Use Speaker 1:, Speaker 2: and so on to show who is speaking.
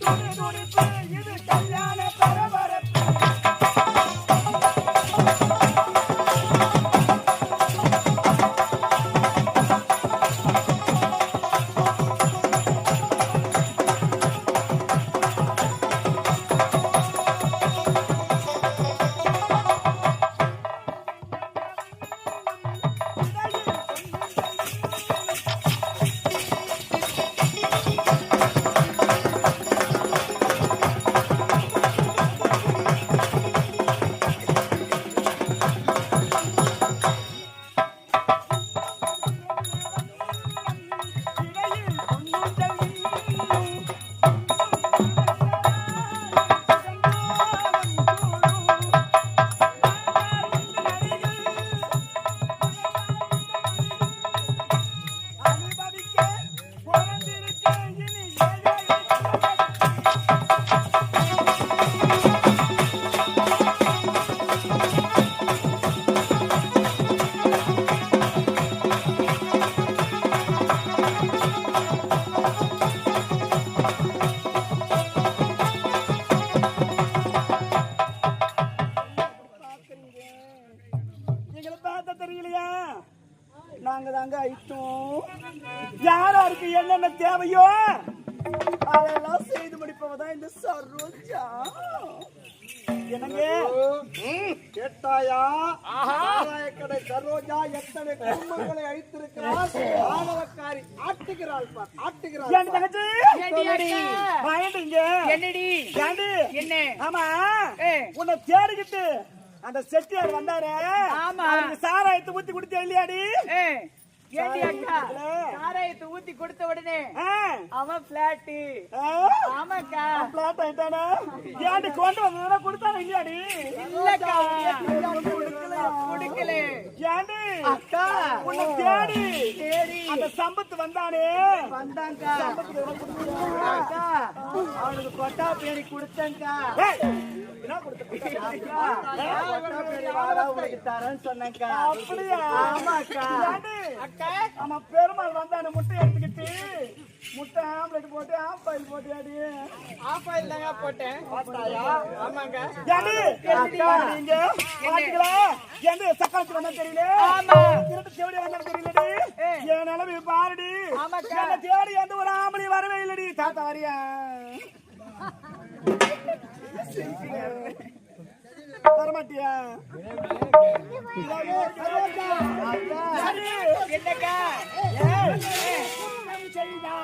Speaker 1: இது கல்யாண பரபரப்பு. நாங்க தாங்க ஐட்டம் யாராருக்கு என்னென்ன தேவையோ அதெல்லாம் செய்து முடிப்பவதான் இந்த சரோஜா. என்னங்க கேட்டாயா? கடை சரோஜா எத்தனை குடும்பங்களை அழித்திருக்கிறார். ஆணவக்காரி ஆட்டுகிறாள் பார், ஆட்டுகிறாள். ஆமா உன்னை தேடிக்கிட்டு அந்த செட்டியார் வந்தாரு. சாராயத்தை ஊத்தி குடிச்ச இல்லையாடி?
Speaker 2: சாராயத்தை ஊத்தி கொடுத்த உடனே அவன் பிளாட். ஆமாக்கா
Speaker 1: பிளாட் ஆயிட்டானா? ஏன்டி கொண்டு வந்தா கொடுத்தானே இல்லையாடி?
Speaker 2: இல்லக்கா குடுக்கல.
Speaker 1: ஏன்டி
Speaker 2: அக்கா
Speaker 1: உன்னை தேடி
Speaker 2: சரி
Speaker 1: அந்த சம்பத்து வந்தானே
Speaker 2: வந்தாங்கா. அக்கா அவனுக்கு கொட்டா பேரி கொடுத்தேன்க்கா. சொன்னேன்க்கா.
Speaker 1: அப்படியா?
Speaker 2: ஆமாக்கா.
Speaker 1: அக்கா ஆமா பெருமாள் வந்தானே முட்டை எடுத்துக்கிட்டு முட்டை ஆம்லெட் போட்டு ஆப்பாயில் போட்டியாடி?
Speaker 2: ஆப்பாயில் தாங்க போட்டேன். ஆமாங்க.
Speaker 1: நீங்க பாத்தீங்களா? எந்த சக்காலத்து வந்தா தெரியல, திருட்டு தேடி வந்தா தெரியலடி. என் நிலைமை பாருடி. என்ன தேடி எந்த ஒரு ஆம்பளை வரவே இல்லடி. தாத்தா வரியா? வரமாட்டியா?
Speaker 2: என்னக்கா
Speaker 1: செய்தா